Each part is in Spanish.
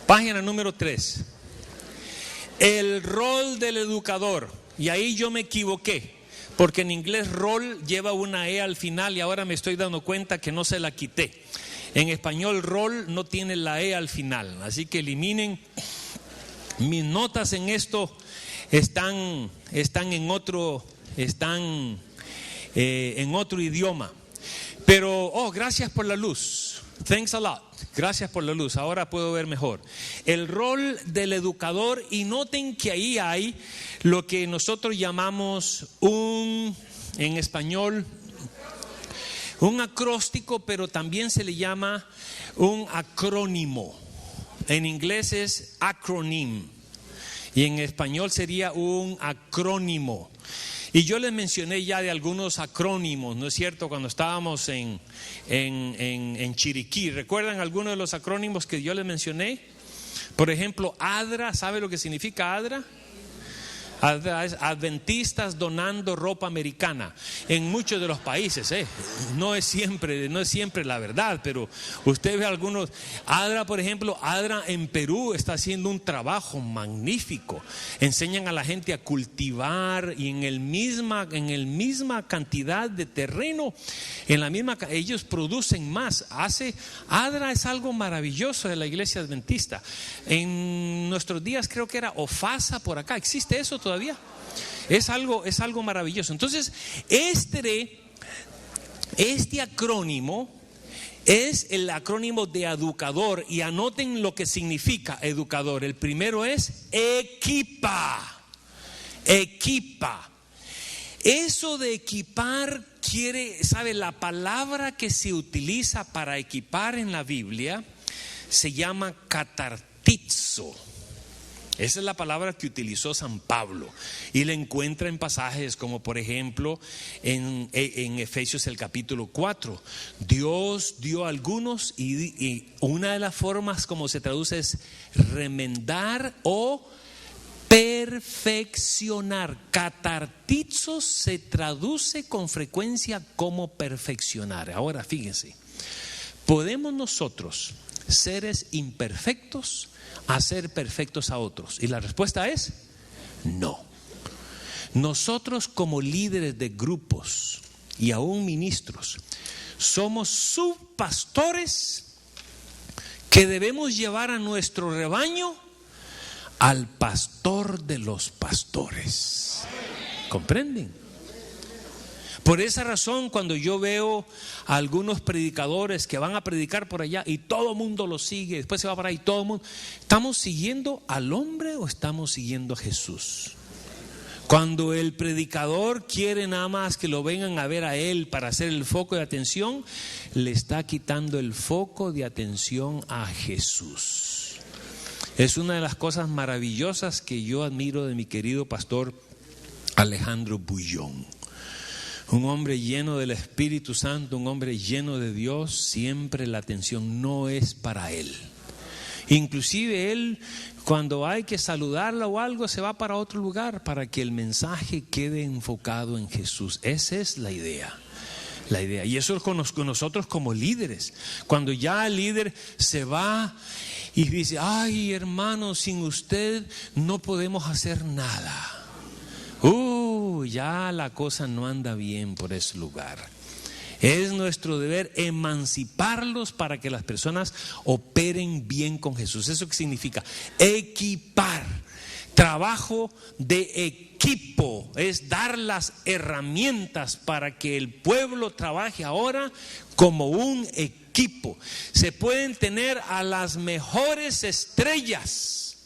Página número 3. El rol del educador. Y ahí yo me equivoqué, porque en inglés rol lleva una E al final y ahora me estoy dando cuenta que no se la quité. En español rol no tiene la E al final, así que eliminen. Mis notas en esto están en otro idioma. Pero, gracias por la luz. Thanks a lot. Gracias por la luz. Ahora puedo ver mejor. El rol del educador, y noten que ahí hay lo que nosotros llamamos en español, un acróstico, pero también se le llama un acrónimo. En inglés es acronym y en español sería un acrónimo. Y yo les mencioné ya de algunos acrónimos, ¿no es cierto? Cuando estábamos en Chiriquí. ¿Recuerdan algunos de los acrónimos que yo les mencioné? Por ejemplo, ADRA. ¿Sabe lo que significa ADRA? ADRA es Adventistas Donando Ropa Americana. En muchos de los países, no es siempre la verdad, pero usted ve algunos. ADRA, por ejemplo, ADRA en Perú está haciendo un trabajo magnífico. Enseñan a la gente a cultivar y en el misma cantidad de terreno, ellos producen más. ADRA es algo maravilloso de la iglesia adventista. En nuestros días creo que era OFASA por acá. ¿Existe eso todavía? Es algo maravilloso. Entonces, este acrónimo es el acrónimo de educador, y anoten lo que significa educador. El primero es equipa. Eso de equipar ¿sabe? La palabra que se utiliza para equipar en la Biblia se llama catartizo. Esa es la palabra que utilizó San Pablo y la encuentra en pasajes como por ejemplo en Efesios el capítulo 4. Dios dio a algunos y una de las formas como se traduce es remendar o perfeccionar. Catartizo se traduce con frecuencia como perfeccionar. Ahora fíjense, ¿podemos nosotros, seres imperfectos, hacer perfectos a otros? Y la respuesta es no. Nosotros como líderes de grupos y aún ministros somos subpastores que debemos llevar a nuestro rebaño al pastor de los pastores. ¿Comprenden? Por esa razón, cuando yo veo a algunos predicadores que van a predicar por allá y todo el mundo lo sigue, después se va para ahí todo el mundo, ¿estamos siguiendo al hombre o estamos siguiendo a Jesús? Cuando el predicador quiere nada más que lo vengan a ver a él para hacer el foco de atención, le está quitando el foco de atención a Jesús. Es una de las cosas maravillosas que yo admiro de mi querido pastor Alejandro Bullón. Un hombre lleno del Espíritu Santo, un hombre lleno de Dios. Siempre la atención no es para él. Inclusive él, cuando hay que saludarla o algo, se va para otro lugar para que el mensaje quede enfocado en Jesús. Esa es la idea. Y eso es con nosotros como líderes. Cuando ya el líder se va y dice: ay, hermano, sin usted no podemos hacer nada. Ya la cosa no anda bien por ese lugar. Es nuestro deber emanciparlos para que las personas operen bien con Jesús. ¿Eso qué significa? Equipar. Trabajo de equipo es dar las herramientas para que el pueblo trabaje ahora como un equipo. Se pueden tener a las mejores estrellas,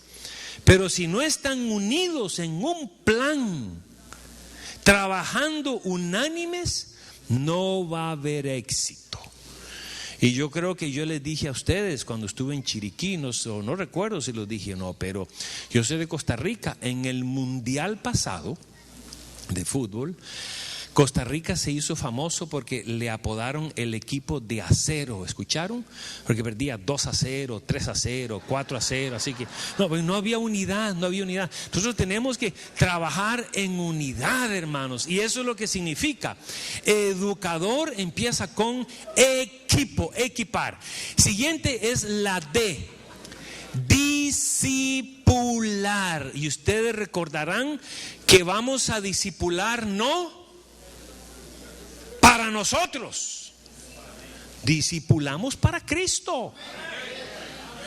pero si no están unidos en un plan, trabajando unánimes, no va a haber éxito. Y yo creo que yo les dije a ustedes cuando estuve en Chiriquí, no recuerdo si los dije o no, pero yo soy de Costa Rica. En el mundial pasado de fútbol, Costa Rica se hizo famoso porque le apodaron el equipo de acero. ¿Escucharon? Porque perdía 2-0, 3-0, 4-0. Así que no había unidad. Nosotros tenemos que trabajar en unidad, hermanos. Y eso es lo que significa. Educador empieza con equipo, equipar. Siguiente es la D. discipular. Y ustedes recordarán que vamos a discipular no para nosotros, discipulamos para Cristo.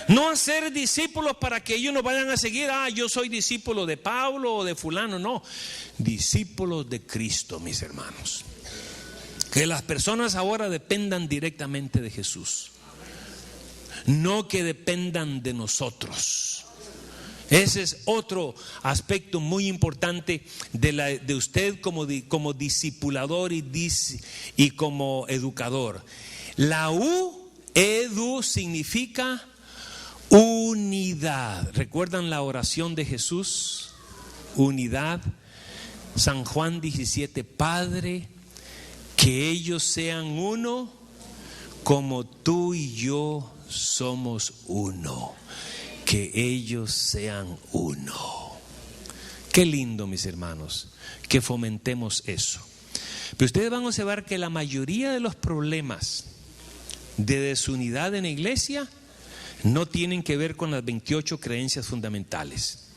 No hacer discípulos para que ellos nos vayan a seguir. Yo soy discípulo de Pablo o de fulano. No, discípulos de Cristo, mis hermanos. Que las personas ahora dependan directamente de Jesús, no que dependan de nosotros. Ese es otro aspecto muy importante de usted como discipulador y como educador. La edu significa unidad. ¿Recuerdan la oración de Jesús? Unidad. San Juan 17, Padre, que ellos sean uno como tú y yo somos uno. Que ellos sean uno. Qué lindo, mis hermanos, que fomentemos eso. Pero ustedes van a observar que la mayoría de los problemas de desunidad en la iglesia no tienen que ver con las 28 creencias fundamentales.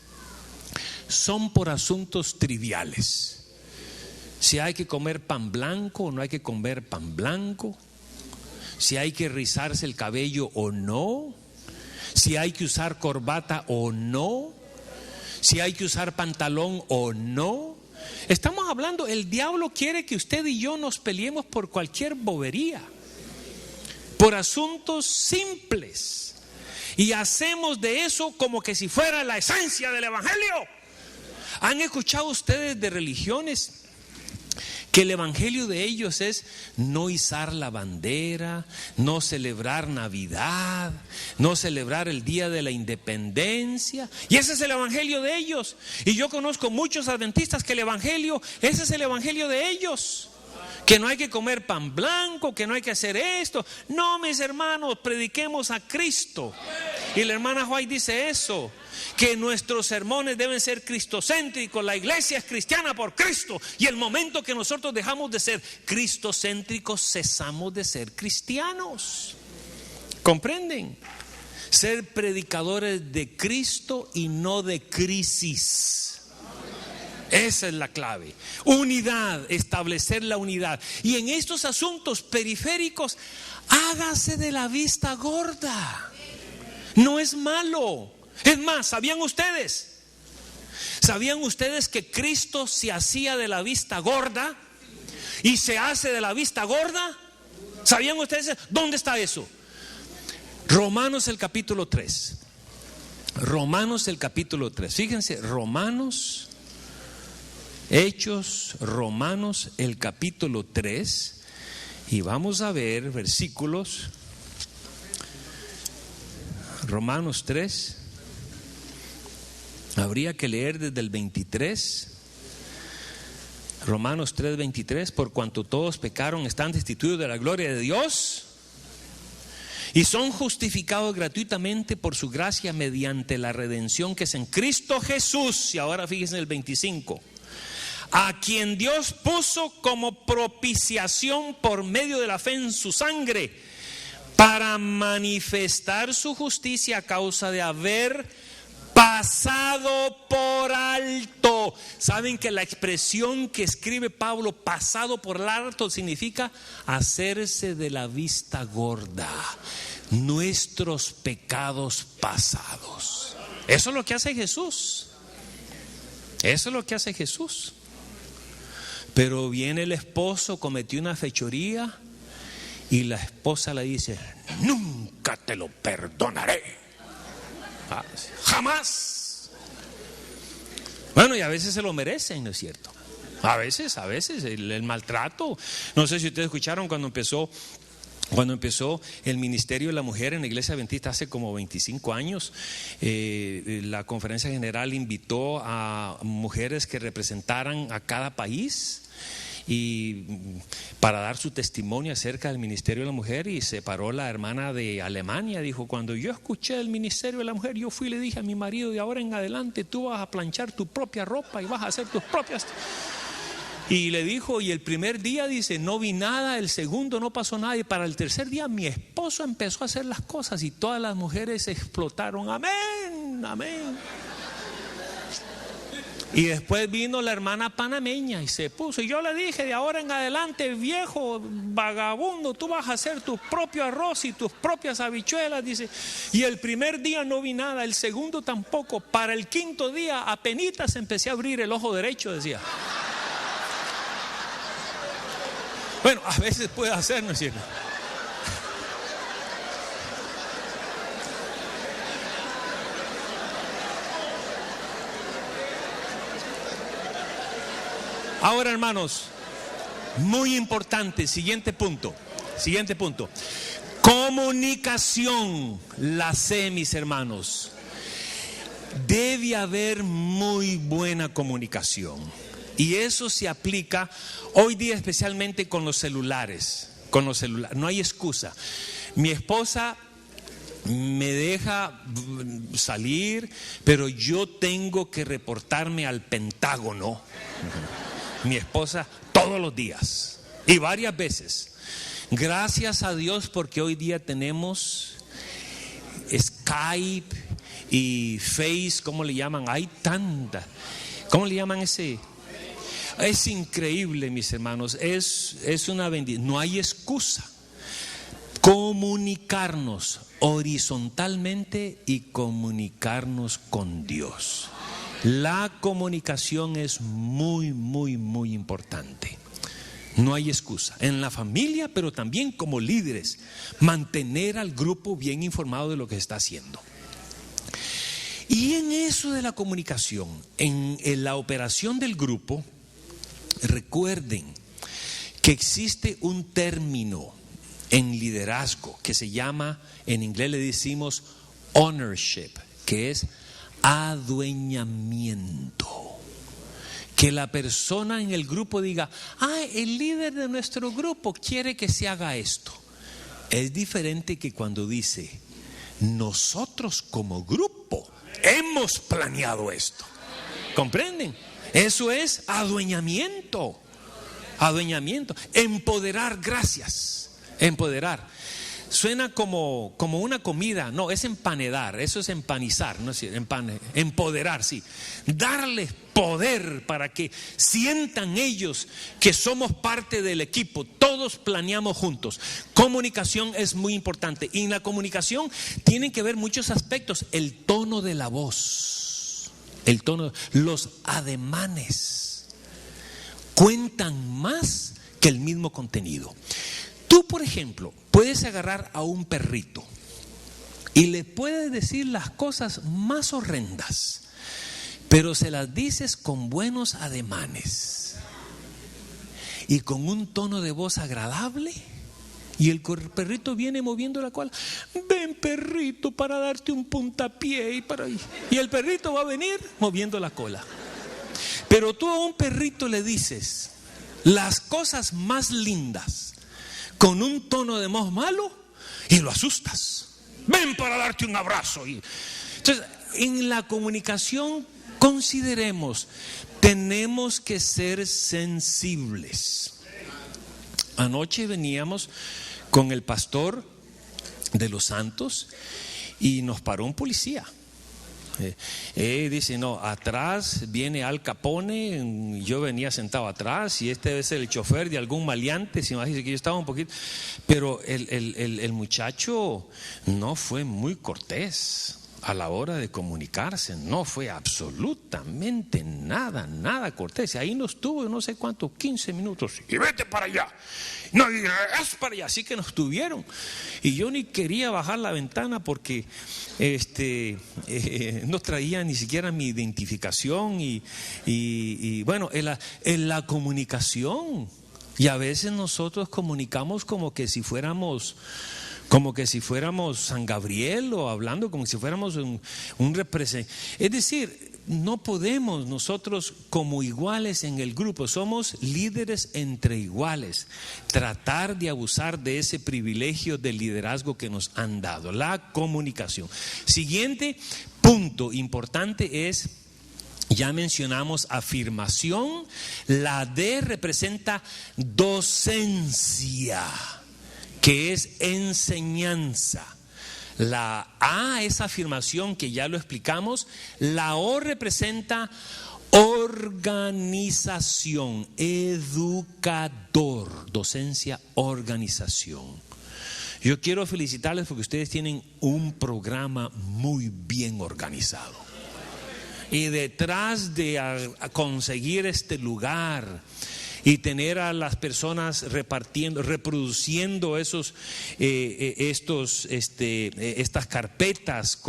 Son por asuntos triviales. Si hay que comer pan blanco o no hay que comer pan blanco. Si hay que rizarse el cabello o no. Si hay que usar corbata o no. Si hay que usar pantalón o no. Estamos hablando, el diablo quiere que usted y yo nos peleemos por cualquier bobería, por asuntos simples. Y hacemos de eso como que si fuera la esencia del evangelio. ¿Han escuchado ustedes de religiones que el evangelio de ellos es no izar la bandera, no celebrar Navidad, no celebrar el día de la independencia? Y ese es el evangelio de ellos. Y yo conozco muchos adventistas que ese es el evangelio de ellos. Que no hay que comer pan blanco, que no hay que hacer esto. No, mis hermanos, prediquemos a Cristo. Y la hermana White dice eso, que nuestros sermones deben ser cristocéntricos. La iglesia es cristiana por Cristo. Y el momento que nosotros dejamos de ser cristocéntricos, cesamos de ser cristianos. ¿Comprenden? Ser predicadores de Cristo y no de crisis. Esa es la clave. Unidad, establecer la unidad. Y en estos asuntos periféricos, hágase de la vista gorda. No es malo. Es más, ¿sabían ustedes que Cristo se hacía de la vista gorda y se hace de la vista gorda? ¿Sabían ustedes? ¿Dónde está eso? Romanos el capítulo 3. Romanos el capítulo 3. Fíjense, Hechos, Romanos el capítulo 3. Y vamos a ver versículos. Romanos 3. Habría que leer desde el 23. Romanos 3, 23. Por cuanto todos pecaron, están destituidos de la gloria de Dios y son justificados gratuitamente por su gracia mediante la redención que es en Cristo Jesús. Y ahora fíjense en el 25. A quien Dios puso como propiciación por medio de la fe en su sangre, para manifestar su justicia a causa de haber pasado por alto. ¿Saben que la expresión que escribe Pablo, pasado por alto, significa hacerse de la vista gorda? Nuestros pecados pasados. Eso es lo que hace Jesús. Eso es lo que hace Jesús. Pero viene el esposo, cometió una fechoría y la esposa le dice: nunca te lo perdonaré. Jamás. Bueno, y a veces se lo merecen, ¿no es cierto? A veces el maltrato. No sé si ustedes escucharon cuando empezó el ministerio de la mujer en la iglesia adventista hace como 25 años. La conferencia general invitó a mujeres que representaran a cada país y para dar su testimonio acerca del ministerio de la mujer. Y se paró la hermana de Alemania, dijo: cuando yo escuché el ministerio de la mujer, yo fui y le dije a mi marido: de ahora en adelante tú vas a planchar tu propia ropa y vas a hacer tus propias. Y le dijo, y el primer día, dice, no vi nada, el segundo no pasó nada, y para el tercer día mi esposo empezó a hacer las cosas y todas las mujeres explotaron. Amén. amén. Y después vino la hermana panameña y se puso. Y yo le dije, de ahora en adelante, viejo vagabundo, tú vas a hacer tu propio arroz y tus propias habichuelas, dice. Y el primer día no vi nada, el segundo tampoco. Para el quinto día, apenitas empecé a abrir el ojo derecho, decía. Bueno, a veces puede hacer, ¿no es cierto? Ahora, hermanos, muy importante, siguiente punto. Comunicación, la C, mis hermanos. Debe haber muy buena comunicación. Y eso se aplica hoy día especialmente con los celulares. No hay excusa. Mi esposa me deja salir, pero yo tengo que reportarme al Pentágono. Mi esposa todos los días y varias veces. Gracias a Dios porque hoy día tenemos Skype y Face, ¿cómo le llaman? Hay tanta. ¿Cómo le llaman ese? Es increíble, mis hermanos. Es una bendición. No hay excusa. Comunicarnos horizontalmente y comunicarnos con Dios. La comunicación es muy, muy, muy importante. No hay excusa. En la familia, pero también como líderes, mantener al grupo bien informado de lo que se está haciendo. Y en eso de la comunicación, en la operación del grupo, recuerden que existe un término en liderazgo que se llama, en inglés le decimos ownership, que es adueñamiento. Que la persona en el grupo diga, el líder de nuestro grupo quiere que se haga esto. Es diferente que cuando dice, nosotros como grupo hemos planeado esto. ¿Comprenden? Eso es adueñamiento. Empoderar, gracias. Empoderar. Suena como una comida. No, es empanedar. Eso es empanizar, ¿no es cierto? Empoderar, sí. Darles poder para que sientan ellos que somos parte del equipo. Todos planeamos juntos. Comunicación es muy importante. Y en la comunicación tienen que ver muchos aspectos. El tono de la voz, los ademanes cuentan más que el mismo contenido. Tú, por ejemplo, puedes agarrar a un perrito y le puedes decir las cosas más horrendas, pero se las dices con buenos ademanes y con un tono de voz agradable, y el perrito viene moviendo la cola. Ven, perrito, para darte un puntapié y el perrito va a venir moviendo la cola. Pero tú a un perrito le dices las cosas más lindas con un tono de voz malo y lo asustas. Ven para darte un abrazo. Entonces, en la comunicación consideremos, tenemos que ser sensibles. Anoche veníamos con el pastor de Los Santos y nos paró un policía. Dice, no, atrás viene Al Capone, yo venía sentado atrás y este debe ser el chofer de algún maleante. Si me dice que yo estaba un poquito, pero el muchacho no fue muy cortés a la hora de comunicarse, no fue absolutamente nada cortés. Ahí nos tuvo no sé cuántos, 15 minutos, y vete para allá, no, y es para allá. Así que nos tuvieron y yo ni quería bajar la ventana porque no traía ni siquiera mi identificación y bueno, en la comunicación, y a veces nosotros comunicamos como que si fuéramos San Gabriel, o hablando como si fuéramos un representante. Es decir, no podemos nosotros como iguales en el grupo, somos líderes entre iguales, tratar de abusar de ese privilegio de liderazgo que nos han dado, la comunicación. Siguiente punto importante es, ya mencionamos afirmación, la D representa docencia, que es enseñanza. La A es afirmación, que ya lo explicamos. La O representa organización, educador, docencia, organización. Yo quiero felicitarles porque ustedes tienen un programa muy bien organizado. Y detrás de conseguir este lugar y tener a las personas reproduciendo estas carpetas,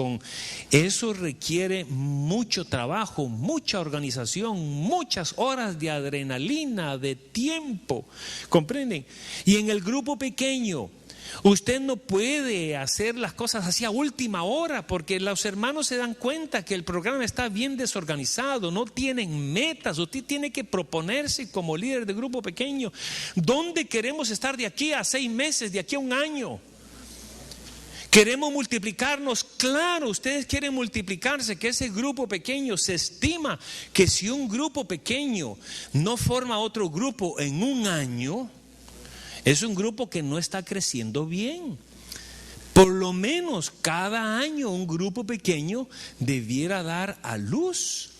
eso requiere mucho trabajo, mucha organización, muchas horas de adrenalina, de tiempo, ¿comprenden? Y en el grupo pequeño, usted no puede hacer las cosas así a última hora, porque los hermanos se dan cuenta que el programa está bien desorganizado, no tienen metas. Usted tiene que proponerse como líder de grupo pequeño, ¿dónde queremos estar de aquí a 6 meses, de aquí a 1 año? ¿Queremos multiplicarnos? Claro, ustedes quieren multiplicarse, que ese grupo pequeño, se estima que si un grupo pequeño no forma otro grupo en 1 año, es un grupo que no está creciendo bien. Por lo menos cada año un grupo pequeño debiera dar a luz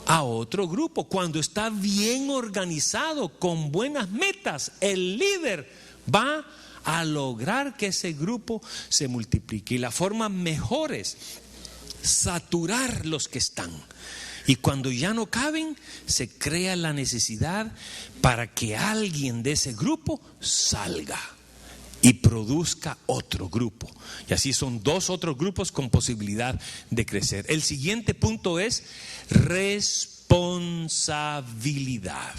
a otro grupo. Cuando está bien organizado, con buenas metas, el líder va a lograr que ese grupo se multiplique. Y la forma mejor es saturar los que están. Y cuando ya no caben, se crea la necesidad para que alguien de ese grupo salga y produzca otro grupo. Y así son 2 otros grupos con posibilidad de crecer. El siguiente punto es responsabilidad.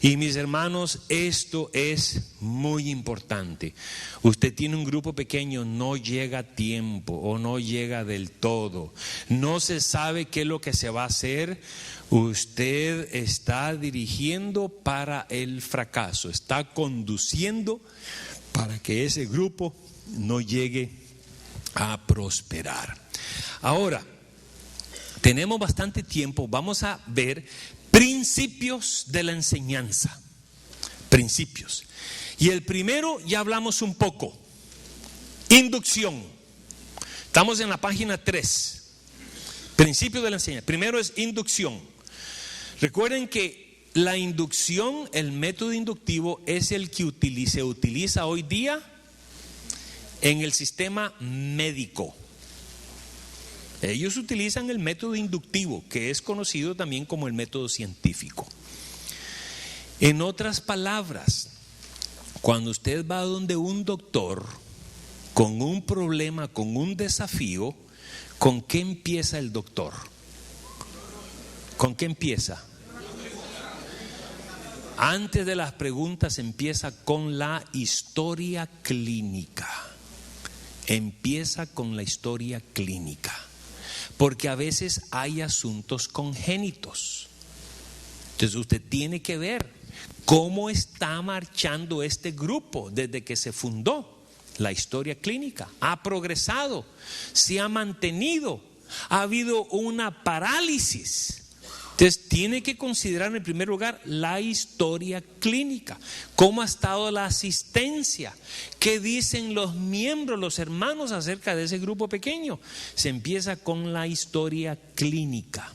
Y mis hermanos, esto es muy importante. Usted tiene un grupo pequeño, no llega a tiempo o no llega del todo, no se sabe qué es lo que se va a hacer. Usted está dirigiendo para el fracaso, está conduciendo para que ese grupo no llegue a prosperar. Ahora, tenemos bastante tiempo, vamos a ver principios de la enseñanza. Principios. Y el primero ya hablamos un poco. Inducción. Estamos en la página 3. Principios de la enseñanza. Primero es inducción. Recuerden que la inducción, el método inductivo, es el que se utiliza hoy día en el sistema médico. Ellos utilizan el método inductivo, que es conocido también como el método científico. En otras palabras, cuando usted va donde un doctor con un problema, con un desafío, ¿con qué empieza el doctor? ¿Con qué empieza? Antes de las preguntas empieza con la historia clínica. Empieza con la historia clínica. Porque a veces hay asuntos congénitos. Entonces usted tiene que ver cómo está marchando este grupo desde que se fundó. La historia clínica ha progresado, se ha mantenido, ha habido una parálisis. Entonces tiene que considerar en primer lugar la historia clínica, cómo ha estado la asistencia, qué dicen los miembros, los hermanos acerca de ese grupo pequeño. Se empieza con la historia clínica.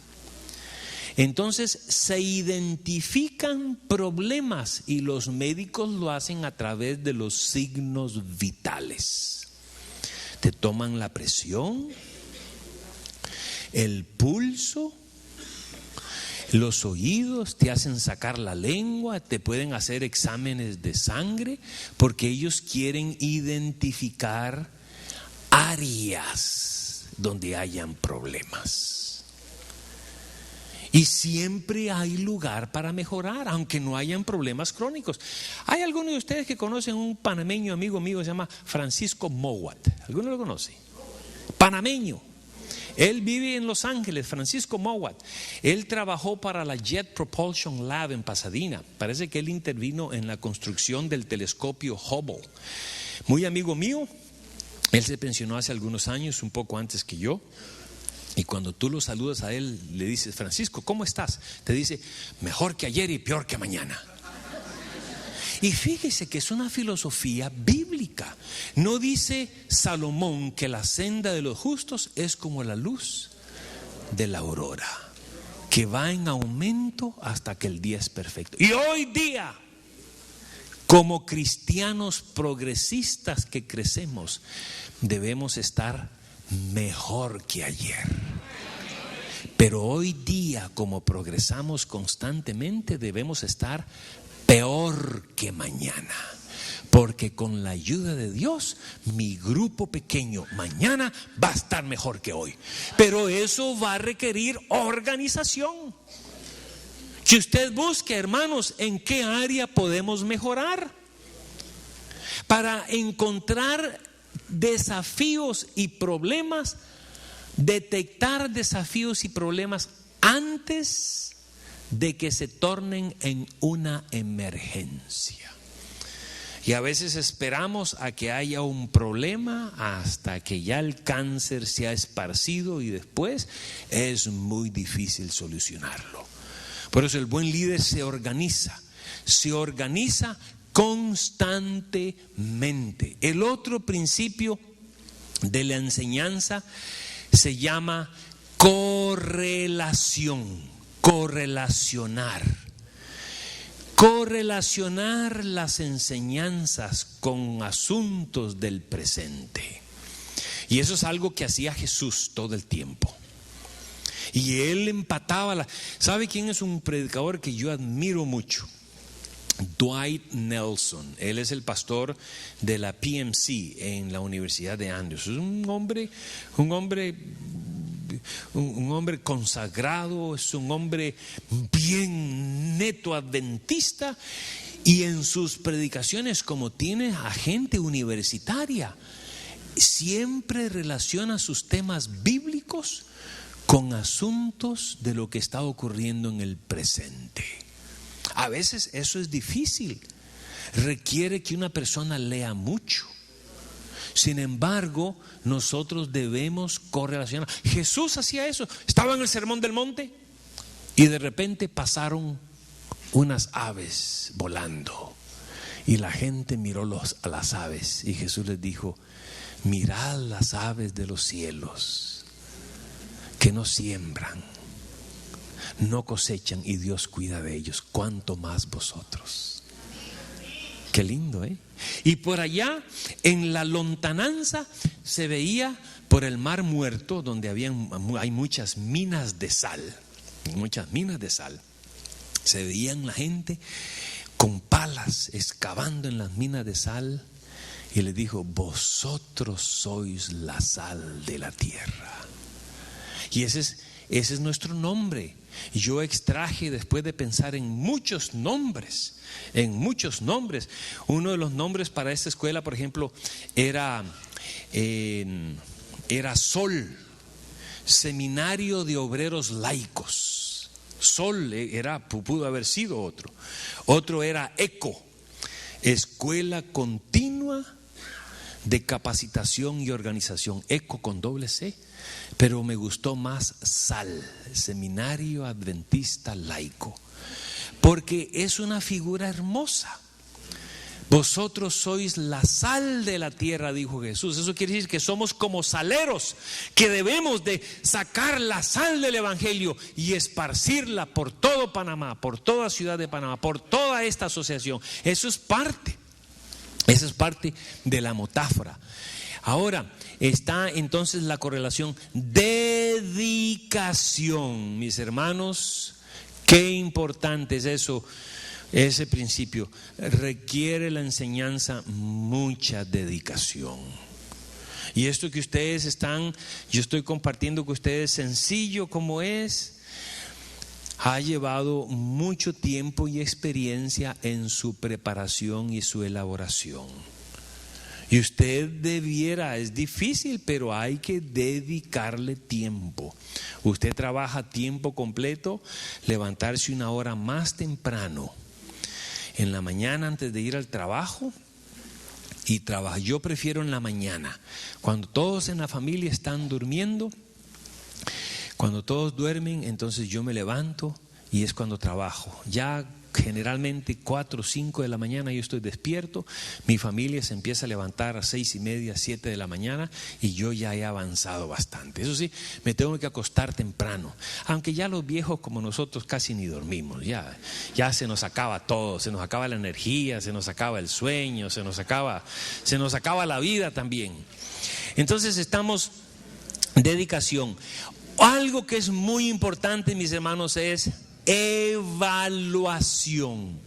Entonces se identifican problemas y los médicos lo hacen a través de los signos vitales. Te toman la presión, el pulso, los oídos, te hacen sacar la lengua, te pueden hacer exámenes de sangre, porque ellos quieren identificar áreas donde hayan problemas. Y siempre hay lugar para mejorar, aunque no hayan problemas crónicos. Hay algunos de ustedes que conocen un panameño amigo mío que se llama Francisco Mowat. ¿Alguno lo conoce? Panameño. Él vive en Los Ángeles, Francisco Mowat. Él trabajó para la Jet Propulsion Lab en Pasadena. Parece que él intervino en la construcción del telescopio Hubble. Muy amigo mío. Él se pensionó hace algunos años, un poco antes que yo. Y cuando tú lo saludas a él, le dices: Francisco, ¿cómo estás? Te dice: mejor que ayer y peor que mañana. Y fíjese que es una filosofía bíblica. No dice Salomón que la senda de los justos es como la luz de la aurora, que va en aumento hasta que el día es perfecto. Y hoy día, como cristianos progresistas que crecemos, debemos estar mejor que ayer. Pero hoy día, como progresamos constantemente, debemos estar peor que mañana. Porque con la ayuda de Dios, mi grupo pequeño mañana va a estar mejor que hoy. Pero eso va a requerir organización. Que usted busque, hermanos, en qué área podemos mejorar para encontrar desafíos y problemas, detectar desafíos y problemas antes de que se tornen en una emergencia. Y a veces esperamos a que haya un problema hasta que ya el cáncer se ha esparcido y después es muy difícil solucionarlo. Por eso el buen líder se organiza constantemente. El otro principio de la enseñanza se llama correlacionar las enseñanzas con asuntos del presente. Y eso es algo que hacía Jesús todo el tiempo. Y él empataba. ¿Sabe quién es un predicador que yo admiro mucho? Dwight Nelson. Él es el pastor de la PMC en la Universidad de Andrews. Es un hombre consagrado, es un hombre bien neto adventista, y en sus predicaciones, como tiene a gente universitaria, siempre relaciona sus temas bíblicos con asuntos de lo que está ocurriendo en el presente. A veces eso es difícil, requiere que una persona lea mucho. Sin embargo, nosotros debemos correlacionar. Jesús hacía eso. Estaba en el Sermón del Monte y de repente pasaron unas aves volando, y la gente miró a las aves, y Jesús les dijo: mirad las aves de los cielos, que no siembran, no cosechan, y Dios cuida de ellos. ¿Cuánto más vosotros? Qué lindo, ¿eh? Y por allá, en la lontananza, se veía por el Mar Muerto, donde hay muchas minas de sal. Se veían la gente con palas excavando en las minas de sal, y le dijo: vosotros sois la sal de la tierra. Y ese es nuestro nombre. Yo extraje, después de pensar en muchos nombres. Uno de los nombres para esta escuela, por ejemplo, era SOL, Seminario de Obreros Laicos. SOL pudo haber sido otro. Otro era ECO, Escuela Continua de Capacitación y Organización. ECO con doble C. Pero me gustó más SAL, Seminario Adventista Laico, porque es una figura hermosa. Vosotros sois la sal de la tierra, dijo Jesús. Eso quiere decir que somos como saleros, que debemos de sacar la sal del evangelio y esparcirla por todo Panamá, por toda ciudad de Panamá, por toda esta asociación. Eso es parte de la metáfora. Ahora está entonces la correlación: dedicación. Mis hermanos, qué importante es eso. Ese principio requiere la enseñanza mucha dedicación. Y esto que ustedes yo estoy compartiendo con ustedes, sencillo como es, ha llevado mucho tiempo y experiencia en su preparación y su elaboración. Y usted es difícil, pero hay que dedicarle tiempo. Usted trabaja a tiempo completo, levantarse una hora más temprano en la mañana antes de ir al trabajo, y trabajar. Yo prefiero en la mañana, cuando todos en la familia están durmiendo. Cuando todos duermen, entonces yo me levanto y es cuando trabajo. Ya generalmente 4 o 5 de la mañana yo estoy despierto, mi familia se empieza a levantar a 6:30, 7 de la mañana y yo ya he avanzado bastante. Eso sí, me tengo que acostar temprano, aunque ya los viejos como nosotros casi ni dormimos, ya se nos acaba todo, se nos acaba la energía, se nos acaba el sueño, se nos acaba la vida también. Entonces estamos dedicación. Algo que es muy importante, mis hermanos, es evaluación.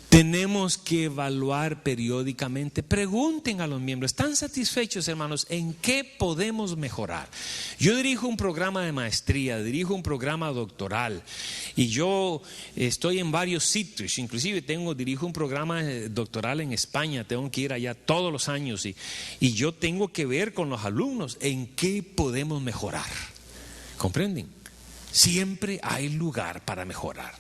Tenemos que evaluar periódicamente. Pregunten a los miembros, ¿están satisfechos, hermanos? ¿En qué podemos mejorar? Yo dirijo un programa de maestría, dirijo un programa doctoral y yo estoy en varios sitios, inclusive dirijo un programa doctoral en España, tengo que ir allá todos los años y yo tengo que ver con los alumnos en qué podemos mejorar. ¿Comprenden? Siempre hay lugar para mejorar,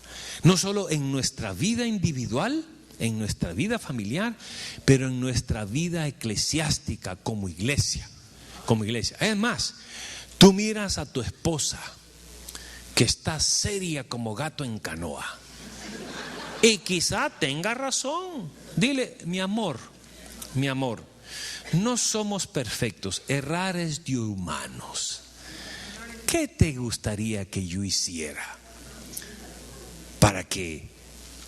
no solo en nuestra vida individual, en nuestra vida familiar, pero en nuestra vida eclesiástica como iglesia. Es más, tú miras a tu esposa que está seria como gato en canoa y quizá tenga razón. Dile, mi amor, no somos perfectos, errar es de humanos. ¿Qué te gustaría que yo hiciera para que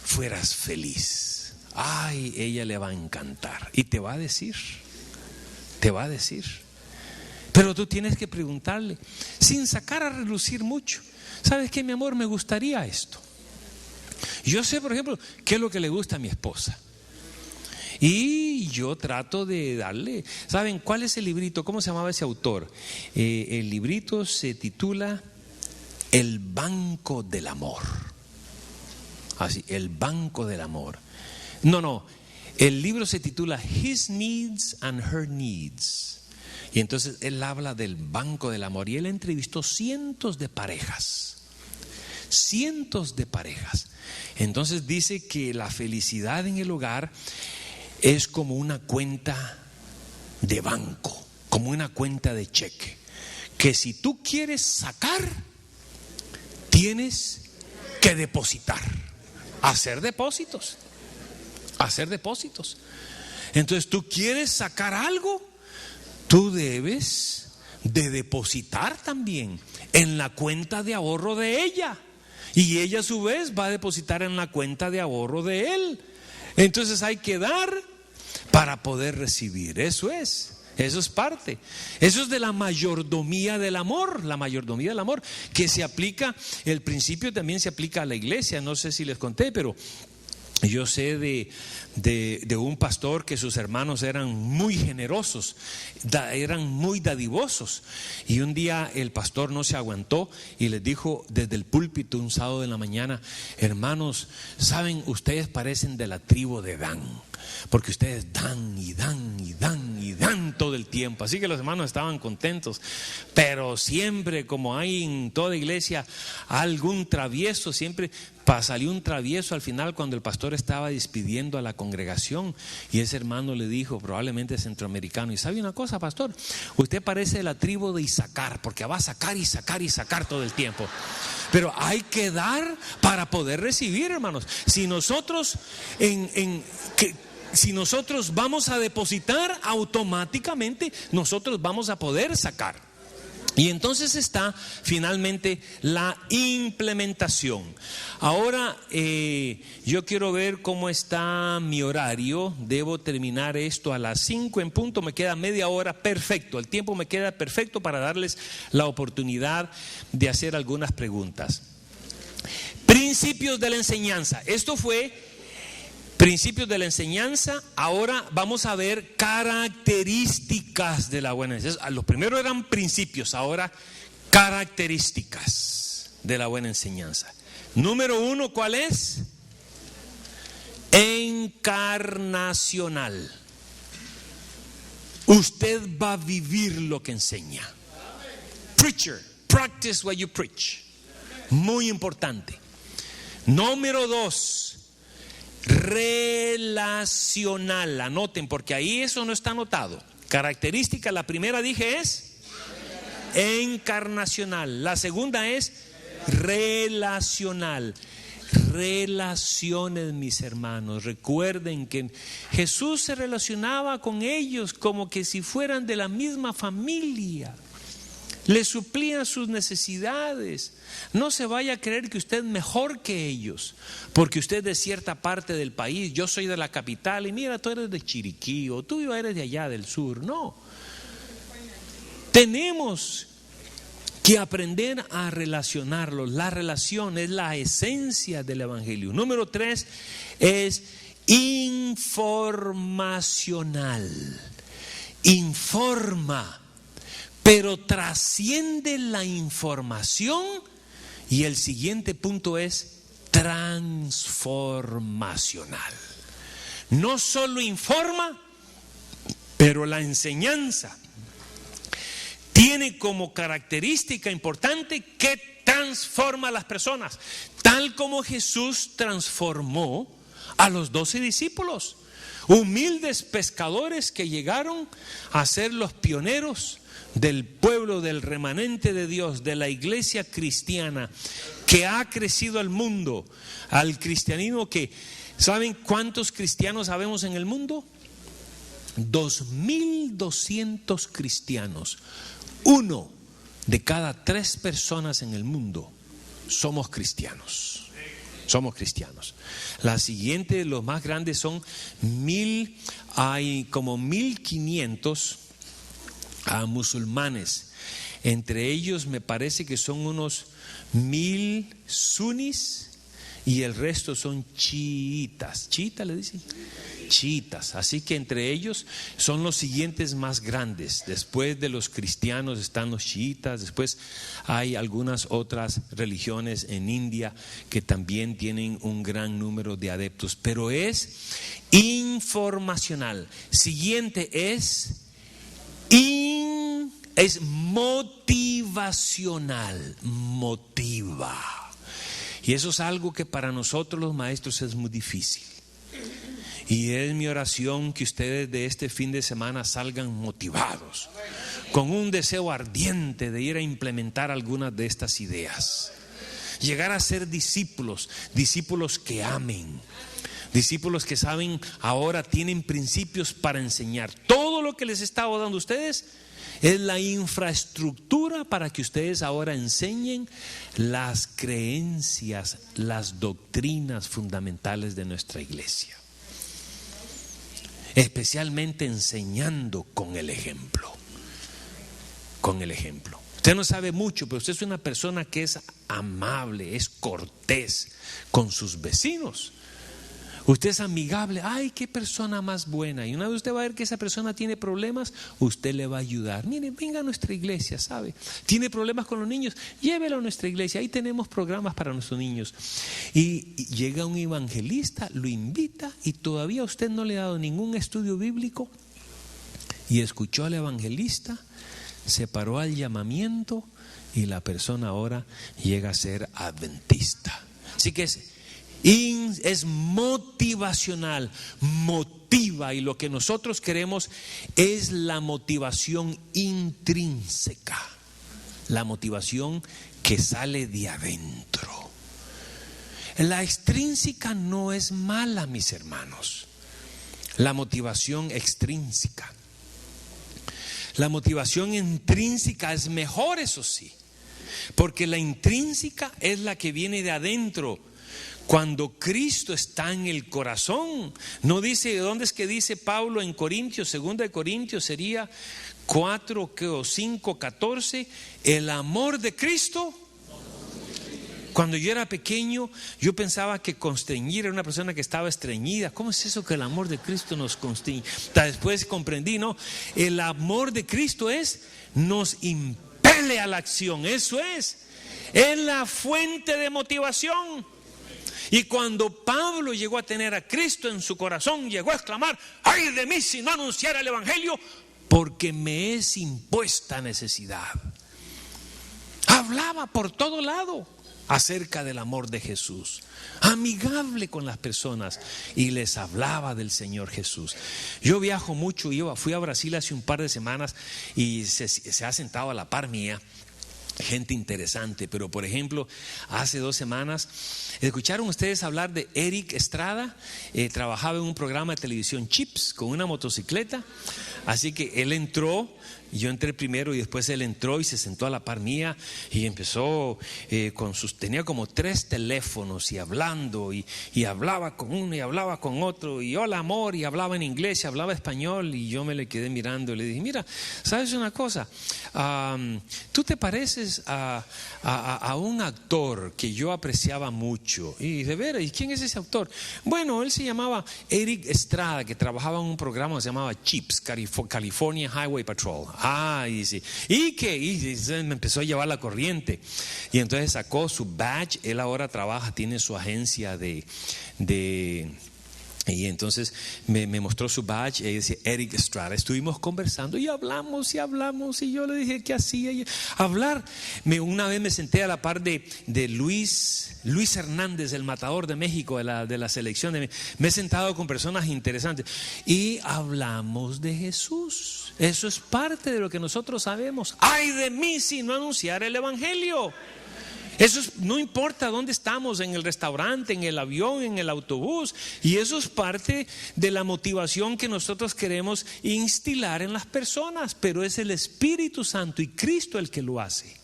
fueras feliz? Ay, ella le va a encantar y te va a decir. Pero tú tienes que preguntarle sin sacar a relucir mucho. ¿Sabes qué, mi amor? Me gustaría esto. Yo sé, por ejemplo, qué es lo que le gusta a mi esposa. Y yo trato de darle, ¿saben cuál es el librito? ¿Cómo se llamaba ese autor? El librito se titula El Banco del Amor. Así, El Banco del Amor. No, el libro se titula His Needs and Her Needs. Y entonces él habla del Banco del Amor y él entrevistó cientos de parejas. Entonces dice que la felicidad en el hogar es como una cuenta de banco, como una cuenta de cheque, que si tú quieres sacar, tienes que depositar, hacer depósitos. Entonces tú quieres sacar algo, tú debes de depositar también en la cuenta de ahorro de ella, y ella a su vez va a depositar en la cuenta de ahorro de él. Entonces hay que dar para poder recibir. Eso es parte. Eso es de la mayordomía del amor. La mayordomía del amor que se aplica, el principio también se aplica a la iglesia. No sé si les conté, pero yo sé de un pastor que sus hermanos eran muy generosos, eran muy dadivosos. Y un día el pastor no se aguantó y les dijo desde el púlpito un sábado de la mañana: hermanos, saben, ustedes parecen de la tribu de Dan, porque ustedes dan y dan y dan y dan todo el tiempo. Así que los hermanos estaban contentos, pero siempre, como hay en toda iglesia algún travieso, siempre salió un travieso al final cuando el pastor estaba despidiendo a la congregación, y ese hermano le dijo, probablemente centroamericano: y sabe una cosa, pastor, usted parece de la tribu de Isaacar, porque va a sacar y sacar y sacar todo el tiempo. Pero hay que dar para poder recibir, hermanos. Si nosotros vamos a depositar, automáticamente nosotros vamos a poder sacar. Y entonces está finalmente la implementación. Ahora yo quiero ver cómo está mi horario. Debo terminar esto a las 5 en punto. Me queda media hora, perfecto. El tiempo me queda perfecto para darles la oportunidad de hacer algunas preguntas. Principios de la enseñanza. Esto fue principios de la enseñanza. Ahora vamos a ver características de la buena enseñanza. Los primeros eran principios, ahora características de la buena enseñanza. Número 1, ¿cuál es? Encarnacional. Usted va a vivir lo que enseña. Preacher, practice what you preach. Muy importante. Número 2, relacional. Anoten, porque ahí eso no está anotado. Característica, la primera dije es encarnacional, la segunda es relacional. relaciones, mis hermanos. Recuerden que Jesús se relacionaba con ellos como que si fueran de la misma familia. Le suplían sus necesidades. No se vaya a creer que usted es mejor que ellos, porque usted es de cierta parte del país. Yo soy de la capital y mira, tú eres de Chiriquí o tú eres de allá del sur. No. Tenemos que aprender a relacionarlos. La relación es la esencia del evangelio. Número 3 es informacional. Informa, pero trasciende la información. Y el siguiente punto es transformacional. No solo informa, pero la enseñanza tiene como característica importante que transforma a las personas, tal como Jesús transformó a los 12 discípulos, humildes pescadores que llegaron a ser los pioneros del pueblo, del remanente de Dios, de la iglesia cristiana que ha crecido al mundo, al cristianismo que, ¿saben cuántos cristianos sabemos en el mundo? 2.200 cristianos. 1 de cada 3 personas en el mundo somos cristianos. Somos cristianos. La siguiente, los más grandes son hay como 1.500 musulmanes. Entre ellos me parece que son unos 1.000 sunis y el resto son chiitas. ¿Chiitas le dicen? Chiitas. Así que entre ellos son los siguientes más grandes. Después de los cristianos están los chiitas. Después hay algunas otras religiones en India que también tienen un gran número de adeptos. Pero es informacional. Siguiente es motivacional. Motiva. Y eso es algo que para nosotros los maestros es muy difícil. Y es mi oración que ustedes de este fin de semana salgan motivados, con un deseo ardiente de ir a implementar algunas de estas ideas. Llegar a ser discípulos, discípulos que amen, discípulos que saben ahora tienen principios para enseñar. Todo lo que les estaba dando a ustedes es la infraestructura para que ustedes ahora enseñen las creencias, las doctrinas fundamentales de nuestra iglesia. Especialmente enseñando con el ejemplo. Con el ejemplo. Usted no sabe mucho, pero usted es una persona que es amable, es cortés con sus vecinos. Usted es amigable. Ay, qué persona más buena. Y una vez usted va a ver que esa persona tiene problemas, usted le va a ayudar. Mire, venga a nuestra iglesia, ¿sabe? Tiene problemas con los niños, llévelo a nuestra iglesia. Ahí tenemos programas para nuestros niños. Y llega un evangelista, lo invita y todavía usted no le ha dado ningún estudio bíblico. Y escuchó al evangelista, se paró al llamamiento y la persona ahora llega a ser adventista. Así que es motivacional, motiva, y lo que nosotros queremos es la motivación intrínseca, la motivación que sale de adentro. La extrínseca no es mala, mis hermanos, la motivación extrínseca. La motivación intrínseca es mejor, eso sí, porque la intrínseca es la que viene de adentro. Cuando Cristo está en el corazón, no dice, ¿dónde es que dice Pablo en Corintios? 2 de Corintios sería 4 o 5, 14. El amor de Cristo. Cuando yo era pequeño, yo pensaba que constreñir era una persona que estaba estreñida. ¿Cómo es eso que el amor de Cristo nos constreñe? Después comprendí, no, el amor de Cristo nos impele a la acción. Eso es la fuente de motivación. Y cuando Pablo llegó a tener a Cristo en su corazón, llegó a exclamar: ¡ay de mí si no anunciara el evangelio! Porque me es impuesta necesidad. Hablaba por todo lado acerca del amor de Jesús, amigable con las personas, y les hablaba del Señor Jesús. Yo viajo mucho, fui a Brasil hace un par de semanas y se ha sentado a la par mía. gente interesante. Pero por ejemplo, hace 2 semanas, ¿escucharon ustedes hablar de Eric Estrada? Trabajaba en un programa de televisión Chips con una motocicleta. Así que él entró, yo entré primero y después él entró y se sentó a la par mía y empezó tenía como 3 teléfonos y hablando y hablaba con uno y hablaba con otro y hola amor, y hablaba en inglés y hablaba español, y yo me le quedé mirando y le dije, mira, ¿sabes una cosa? Tú te pareces a un actor que yo apreciaba mucho. Y de veras, ¿y quién es ese actor? Bueno, él se llamaba Eric Estrada, que trabajaba en un programa que se llamaba CHIPS, California Highway Patrol. Y dice, ¿y qué? Y me empezó a llevar la corriente. Y entonces sacó su badge. Él ahora trabaja, tiene su agencia y entonces me mostró su badge y dice Eric Estrada. Estuvimos conversando y hablamos y yo le dije ¿qué hacía? Hablar. Una vez me senté a la par de Luis Hernández, el matador de México, de la selección. Me he sentado con personas interesantes y hablamos de Jesús. Eso es parte de lo que nosotros sabemos. ¡Ay de mí si no anunciar el evangelio! No importa dónde estamos, en el restaurante, en el avión, en el autobús. Y eso es parte de la motivación que nosotros queremos instilar en las personas. Pero es el Espíritu Santo y Cristo el que lo hace.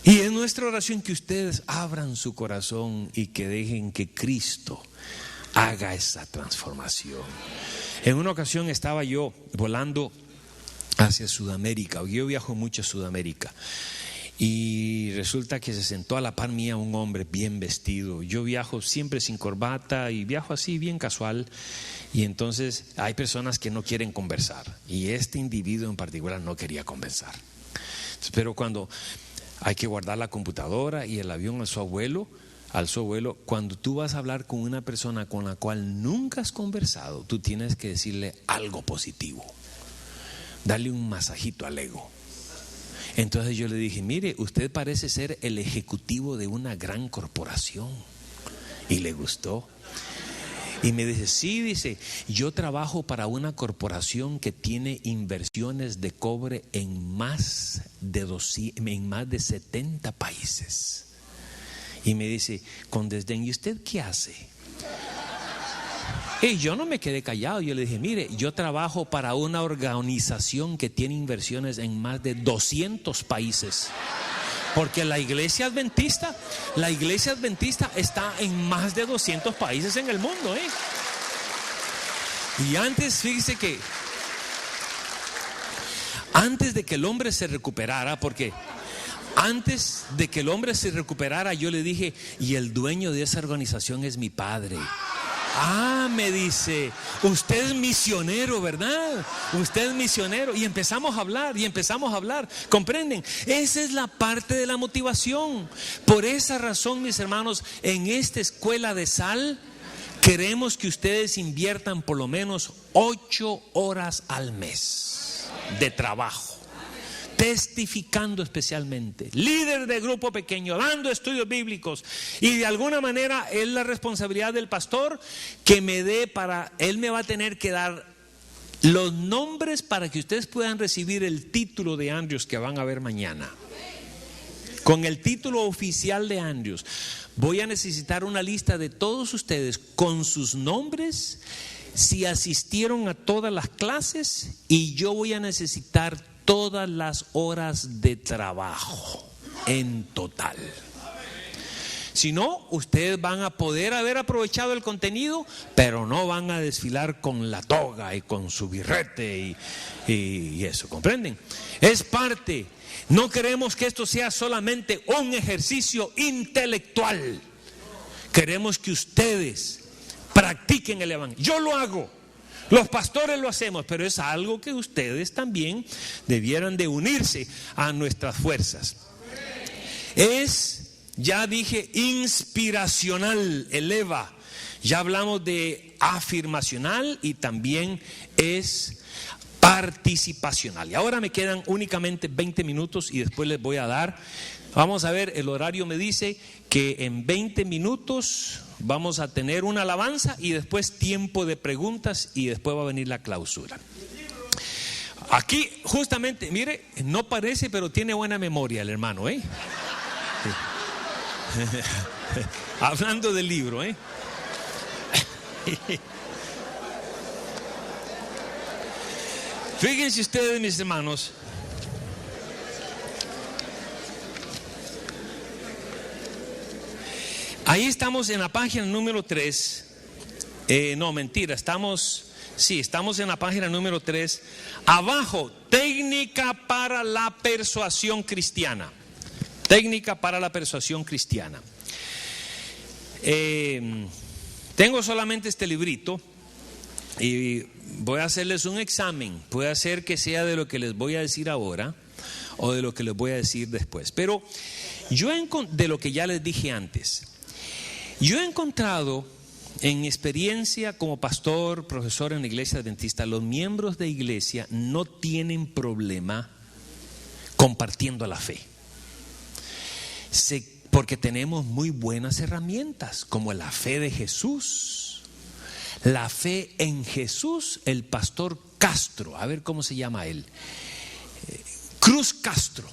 Y es nuestra oración que ustedes abran su corazón y que dejen que Cristo haga esa transformación. En una ocasión estaba yo volando hacia Sudamérica. Yo viajo mucho a Sudamérica. Y resulta que se sentó a la par mía un hombre bien vestido. Yo viajo siempre sin corbata y viajo así bien casual. Y entonces hay personas que no quieren conversar. Y este individuo en particular no quería conversar. Pero cuando hay que guardar la computadora y el avión alzó vuelo, cuando tú vas a hablar con una persona con la cual nunca has conversado, tú tienes que decirle algo positivo. Darle un masajito al ego. Entonces yo le dije, mire, usted parece ser el ejecutivo de una gran corporación. Y le gustó. Y me dice, sí, dice, yo trabajo para una corporación que tiene inversiones de cobre en más de 70 países. Y me dice, con desdén, ¿y usted qué hace? Y yo no me quedé callado. Yo le dije, mire, yo trabajo para una organización que tiene inversiones en más de 200 países. Porque la iglesia adventista está en más de 200 países en el mundo, Y fíjese que antes de que el hombre se recuperara, yo le dije, y el dueño de esa organización es mi padre. Me dice, usted es misionero, ¿verdad? Usted es misionero. Y empezamos a hablar, ¿comprenden? Esa es la parte de la motivación. Por esa razón, mis hermanos, en esta escuela de sal, queremos que ustedes inviertan por lo menos 8 horas al mes de trabajo. Testificando especialmente, líder de grupo pequeño, dando estudios bíblicos, y de alguna manera es la responsabilidad del pastor que él me va a tener que dar los nombres para que ustedes puedan recibir el título de Andrews que van a ver mañana. Con el título oficial de Andrews, voy a necesitar una lista de todos ustedes con sus nombres, si asistieron a todas las clases, y yo voy a necesitar todas las horas de trabajo en total. Si no, ustedes van a poder haber aprovechado el contenido, pero no van a desfilar con la toga y con su birrete y eso, ¿comprenden? Es parte. No queremos que esto sea solamente un ejercicio intelectual. Queremos que ustedes practiquen el evangelio. Yo lo hago. Los pastores lo hacemos, pero es algo que ustedes también debieran de unirse a nuestras fuerzas. Ya dije, inspiracional, eleva. Ya hablamos de afirmacional y también es participacional. Y ahora me quedan únicamente 20 minutos y después les voy a dar. Vamos a ver, el horario me dice que en 20 minutos vamos a tener una alabanza y después tiempo de preguntas y después va a venir la clausura. Aquí justamente, mire, no parece, pero tiene buena memoria el hermano, ¿eh? Sí. Hablando del libro, ¿eh? Fíjense ustedes, mis hermanos, ahí estamos en la página número 3. No, mentira, estamos en la página número 3. Abajo, técnica para la persuasión cristiana. Técnica para la persuasión cristiana. Tengo solamente este librito y voy a hacerles un examen. Puede ser que sea de lo que les voy a decir ahora o de lo que les voy a decir después. Pero de lo que ya les dije antes, yo he encontrado en mi experiencia como pastor, profesor en la iglesia adventista, los miembros de iglesia no tienen problema compartiendo la fe. Porque tenemos muy buenas herramientas, como la fe de Jesús, la fe en Jesús. El pastor Castro, a ver cómo se llama él, Cruz Castro,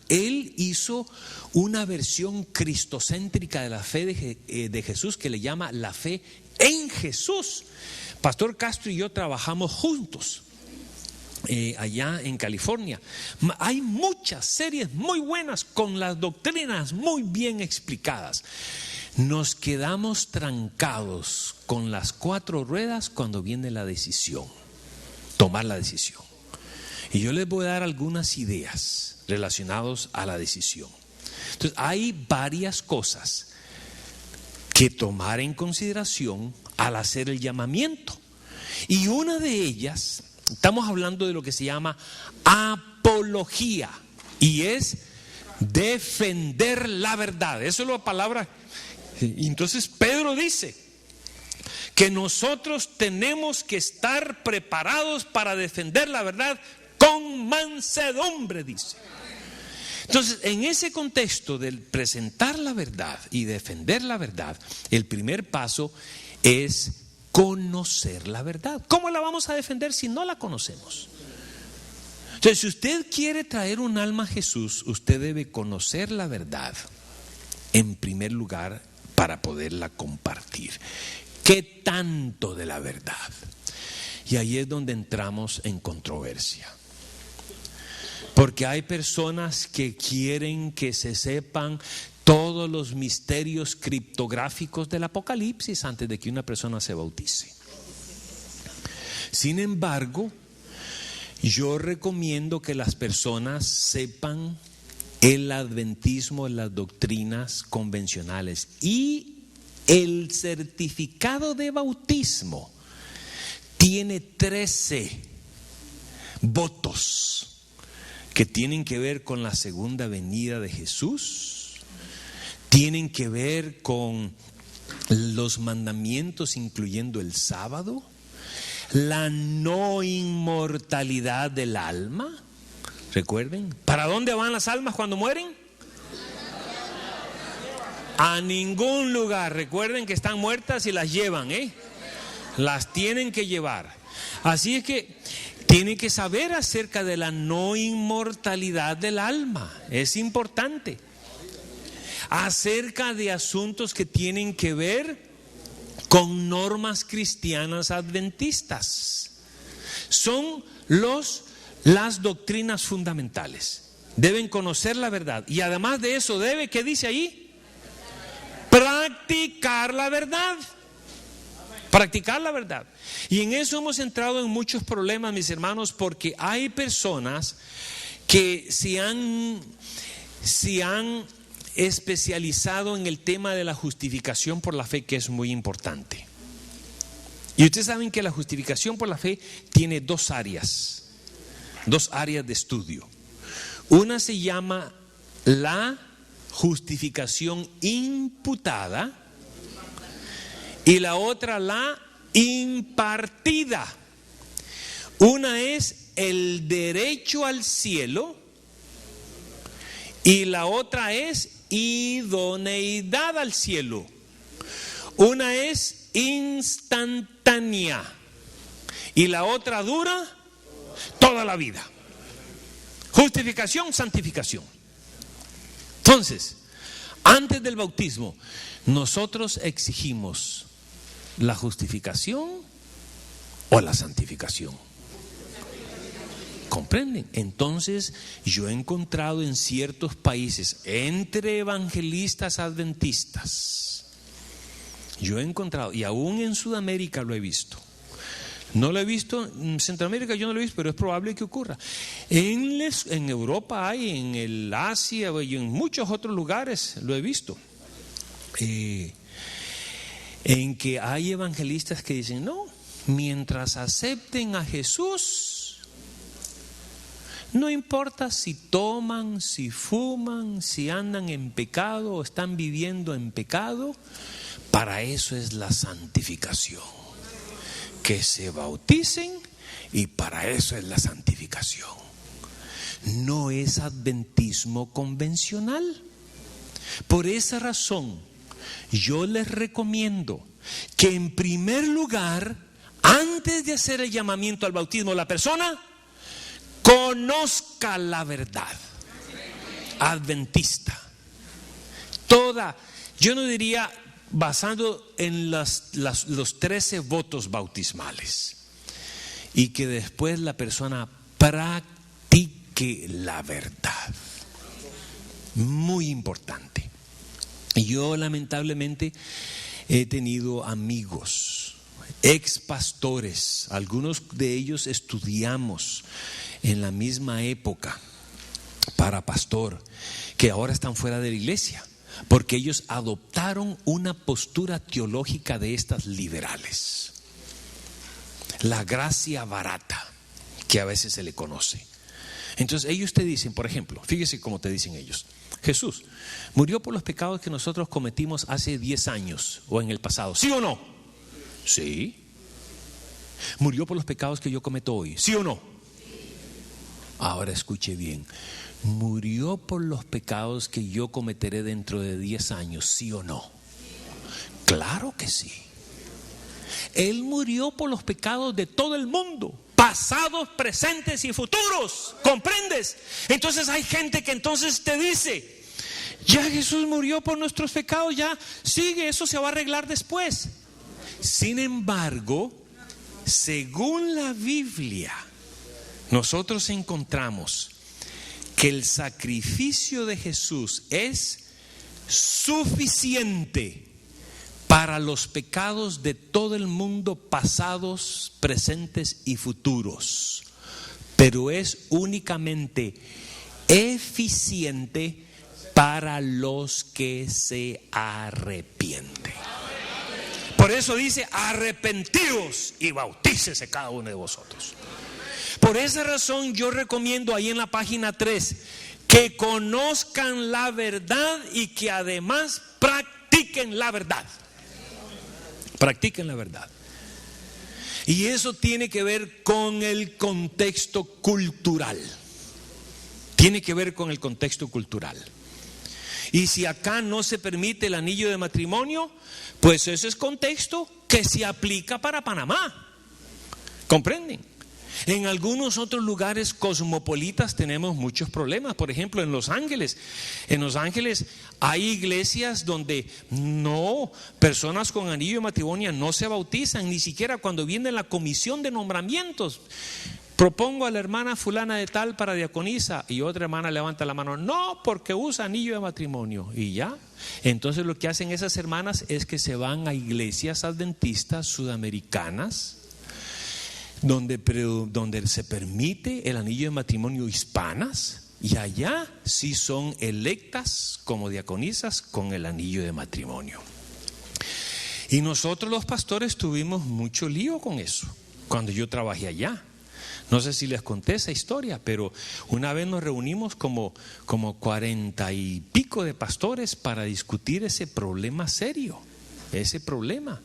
él hizo una versión cristocéntrica de la fe de Jesús que le llama la fe en Jesús. Pastor Castro y yo trabajamos juntos allá en California. Hay muchas series muy buenas con las doctrinas muy bien explicadas. Nos quedamos trancados con las 4 ruedas cuando viene la decisión, tomar la decisión. Y yo les voy a dar algunas ideas relacionadas a la decisión. Entonces, hay varias cosas que tomar en consideración al hacer el llamamiento. Y una de ellas, estamos hablando de lo que se llama apología, y es defender la verdad. Eso es la palabra. Entonces Pedro dice que nosotros tenemos que estar preparados para defender la verdad con mansedumbre, dice. Entonces, en ese contexto del presentar la verdad y defender la verdad, el primer paso es conocer la verdad. ¿Cómo la vamos a defender si no la conocemos? Entonces, si usted quiere traer un alma a Jesús, usted debe conocer la verdad en primer lugar para poderla compartir. ¿Qué tanto de la verdad? Y ahí es donde entramos en controversia. Porque hay personas que quieren que se sepan todos los misterios criptográficos del Apocalipsis antes de que una persona se bautice. Sin embargo, yo recomiendo que las personas sepan el adventismo, las doctrinas convencionales, y el certificado de bautismo tiene 13 votos que tienen que ver con la segunda venida de Jesús, tienen que ver con los mandamientos incluyendo el sábado, la no inmortalidad del alma. Recuerden, ¿para dónde van las almas cuando mueren? A ningún lugar. Recuerden que están muertas y las llevan, las tienen que llevar. Así es que tienen que saber acerca de la no inmortalidad del alma. Es importante. Acerca de asuntos que tienen que ver con normas cristianas adventistas. Son las doctrinas fundamentales. Deben conocer la verdad. Y además de eso, ¿qué dice ahí? Practicar la verdad. Practicar la verdad. Y en eso hemos entrado en muchos problemas, mis hermanos, porque hay personas que se han especializado en el tema de la justificación por la fe, que es muy importante. Y ustedes saben que la justificación por la fe tiene dos áreas de estudio. Una se llama la justificación imputada y la otra la impartida. Una es el derecho al cielo y la otra es idoneidad al cielo. Una es instantánea y la otra dura toda la vida. Justificación, santificación. Entonces, antes del bautismo, nosotros exigimos la justificación o la santificación. ¿Comprenden? Entonces, yo he encontrado en ciertos países, entre evangelistas adventistas, yo he encontrado, y aún en Sudamérica lo he visto. No lo he visto, en Centroamérica yo no lo he visto, pero es probable que ocurra. En Europa hay, en el Asia y en muchos otros lugares lo he visto. En que hay evangelistas que dicen, no, mientras acepten a Jesús, no importa si toman, si fuman, si andan en pecado o están viviendo en pecado, para eso es la santificación. Que se bauticen y para eso es la santificación. No es adventismo convencional. Por esa razón, yo les recomiendo que en primer lugar, antes de hacer el llamamiento al bautismo, la persona conozca la verdad adventista. Yo no diría basado en los 13 votos bautismales, y que después la persona practique la verdad. Muy importante. Yo lamentablemente he tenido amigos, ex pastores, algunos de ellos estudiamos en la misma época para pastor, que ahora están fuera de la iglesia, porque ellos adoptaron una postura teológica de estas liberales, la gracia barata, que a veces se le conoce. Entonces ellos te dicen, por ejemplo, fíjese cómo te dicen ellos: Jesús murió por los pecados que nosotros cometimos hace 10 años o en el pasado, ¿sí o no? Sí. Murió por los pecados que yo cometo hoy, ¿sí o no? Ahora escuche bien: murió por los pecados que yo cometeré dentro de 10 años, ¿sí o no? Claro que sí. Él murió por los pecados de todo el mundo, pasados, presentes y futuros. ¿Comprendes? Entonces hay gente que entonces te dice: ya Jesús murió por nuestros pecados, ya sigue, eso se va a arreglar después. Sin embargo, según la Biblia, nosotros encontramos que el sacrificio de Jesús es suficiente para los pecados de todo el mundo, pasados, presentes y futuros, pero es únicamente eficiente para los que se arrepienten. Por eso dice: arrepentíos y bautícese cada uno de vosotros. Por esa razón yo recomiendo ahí en la página 3 que conozcan la verdad y que además practiquen la verdad. Practiquen la verdad. Y eso tiene que ver con el contexto cultural. Tiene que ver con el contexto cultural. Y si acá no se permite el anillo de matrimonio, pues ese es contexto que se aplica para Panamá. ¿Comprenden? En algunos otros lugares cosmopolitas tenemos muchos problemas. Por ejemplo, en Los Ángeles. En Los Ángeles hay iglesias donde personas con anillo de matrimonio no se bautizan, ni siquiera cuando viene la comisión de nombramientos. Propongo a la hermana fulana de tal para diaconisa, y otra hermana levanta la mano: no, porque usa anillo de matrimonio. Y ya. Entonces lo que hacen esas hermanas es que se van a iglesias adventistas sudamericanas, donde se permite el anillo de matrimonio hispanas, y allá sí son electas como diaconisas con el anillo de matrimonio. Y nosotros los pastores tuvimos mucho lío con eso cuando yo trabajé allá. No sé si les conté esa historia, pero una vez nos reunimos como 40 y pico de pastores para discutir ese problema serio, ese problema.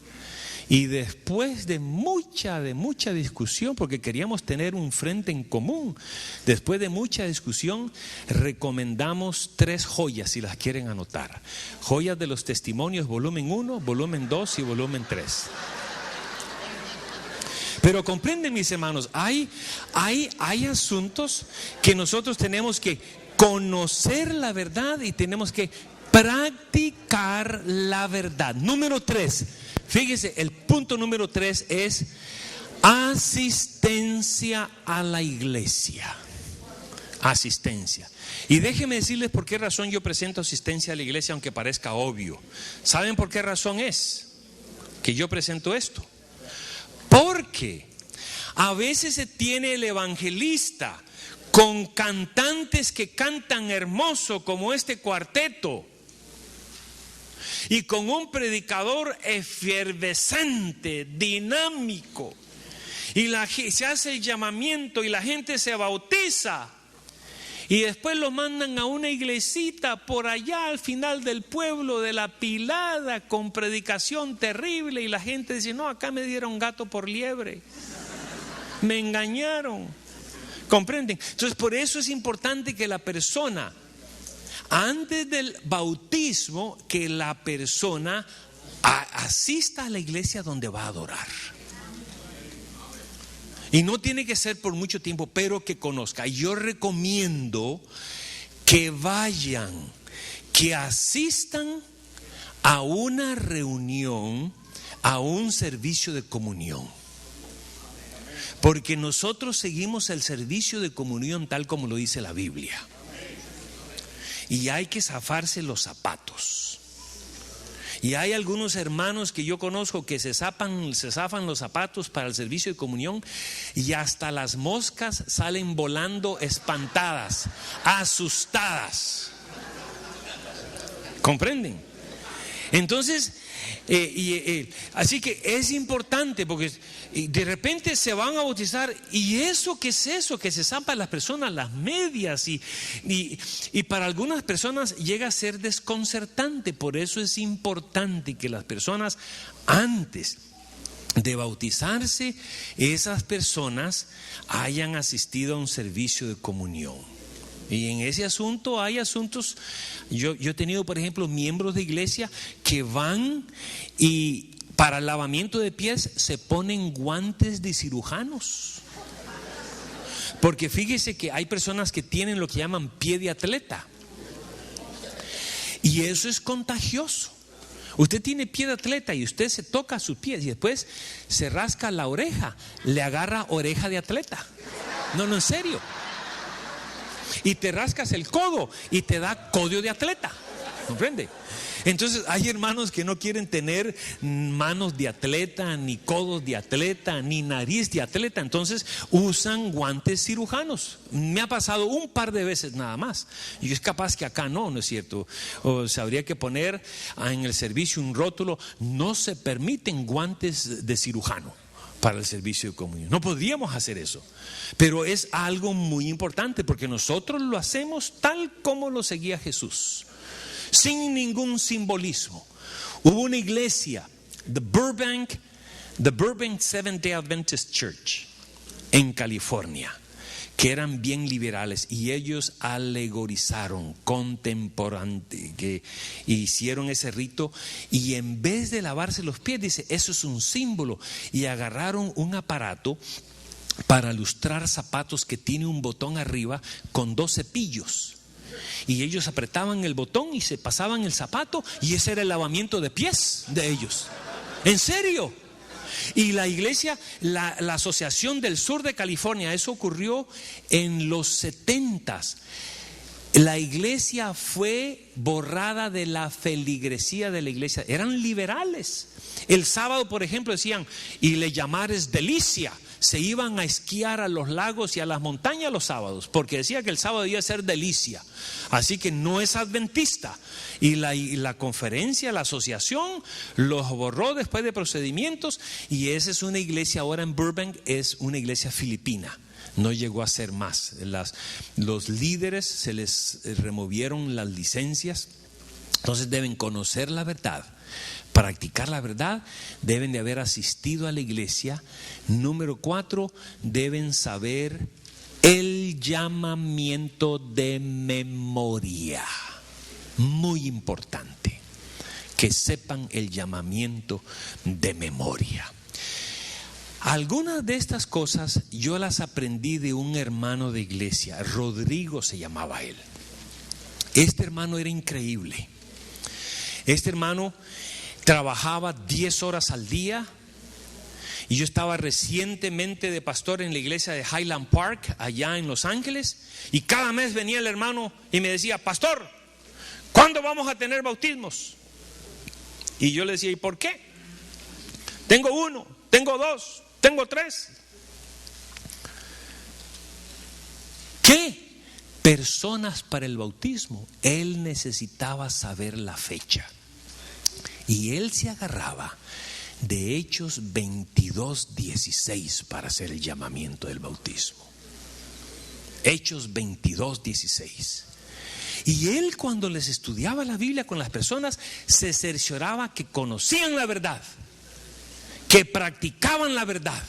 Y después de mucha discusión, porque queríamos tener un frente en común, después de mucha discusión, recomendamos 3 joyas, si las quieren anotar: Joyas de los Testimonios, volumen 1, volumen 2 y volumen 3. Pero comprenden, mis hermanos, hay asuntos que nosotros tenemos que conocer la verdad y tenemos que practicar la verdad. Número 3, fíjese, el punto número 3 es asistencia a la iglesia. Asistencia. Y déjenme decirles por qué razón yo presento asistencia a la iglesia, aunque parezca obvio. ¿Saben por qué razón es que yo presento esto? Porque a veces se tiene el evangelista con cantantes que cantan hermoso como este cuarteto, y con un predicador efervescente, dinámico, y se hace el llamamiento y la gente se bautiza, y después lo mandan a una iglesita por allá al final del pueblo de la Pilada con predicación terrible, y la gente dice: no, acá me dieron gato por liebre, me engañaron. ¿Comprenden? Entonces, por eso es importante que la persona, antes del bautismo, que la persona asista a la iglesia donde va a adorar. Y no tiene que ser por mucho tiempo, pero que conozca. Yo recomiendo que vayan, que asistan a una reunión, a un servicio de comunión. Porque nosotros seguimos el servicio de comunión tal como lo dice la Biblia. Y hay que zafarse los zapatos. Y hay algunos hermanos que yo conozco que se zafan los zapatos para el servicio de comunión, y hasta las moscas salen volando espantadas, asustadas. ¿Comprenden? Entonces, así que es importante, porque de repente se van a bautizar, y eso, ¿qué es eso? Que se zampan las personas las medias, y para algunas personas llega a ser desconcertante. Por eso es importante que las personas, antes de bautizarse, esas personas hayan asistido a un servicio de comunión. Y en ese asunto hay asuntos, yo he tenido, por ejemplo, miembros de iglesia que van y para el lavamiento de pies se ponen guantes de cirujanos. Porque fíjese que hay personas que tienen lo que llaman pie de atleta, y eso es contagioso. Usted tiene pie de atleta y usted se toca sus pies y después se rasca la oreja, le agarra oreja de atleta. No, en serio. Y te rascas el codo y te da codo de atleta. ¿Comprende? Entonces hay hermanos que no quieren tener manos de atleta, ni codos de atleta, ni nariz de atleta. Entonces usan guantes cirujanos. Me ha pasado un par de veces nada más. Y es capaz que acá no es cierto. O se habría que poner en el servicio un rótulo: no se permiten guantes de cirujano para el servicio de comunión. No podríamos hacer eso, pero es algo muy importante, porque nosotros lo hacemos tal como lo seguía Jesús, sin ningún simbolismo. Hubo una iglesia, the Burbank Seventh Day Adventist Church en California, que eran bien liberales, y ellos alegorizaron contemporáneo, que hicieron ese rito, y en vez de lavarse los pies, dice, eso es un símbolo, y agarraron un aparato para lustrar zapatos que tiene un botón arriba con 2 cepillos, y ellos apretaban el botón y se pasaban el zapato, y ese era el lavamiento de pies de ellos. ¿En serio? Y la iglesia, la Asociación del Sur de California, eso ocurrió en los 70s. La iglesia fue borrada de la feligresía de la iglesia. Eran liberales. El sábado, por ejemplo, decían: y le llamares delicia. Se iban a esquiar a los lagos y a las montañas los sábados, porque decía que el sábado debía ser delicia. Así que no es adventista. Y la conferencia, la asociación, los borró después de procedimientos. Y esa es una iglesia ahora en Burbank, es una iglesia filipina. No llegó a ser más. Los líderes se les removieron las licencias. Entonces deben conocer la verdad, practicar la verdad, deben de haber asistido a la iglesia. Número 4, deben saber el llamamiento de memoria. Muy importante que sepan el llamamiento de memoria. Algunas de estas cosas yo las aprendí de un hermano de iglesia, Rodrigo se llamaba él. Este hermano era increíble. Este hermano trabajaba 10 horas al día. Y yo estaba recientemente de pastor en la iglesia de Highland Park, allá en Los Ángeles. Y cada mes venía el hermano y me decía: pastor, ¿cuándo vamos a tener bautismos? Y yo le decía: ¿y por qué? Tengo 1, tengo 2, tengo 3. ¿Qué personas para el bautismo? Él necesitaba saber la fecha. Y él se agarraba de Hechos 22:16 para hacer el llamamiento del bautismo. Hechos 22:16. Y él, cuando les estudiaba la Biblia con las personas, se cercioraba que conocían la verdad, que practicaban la verdad,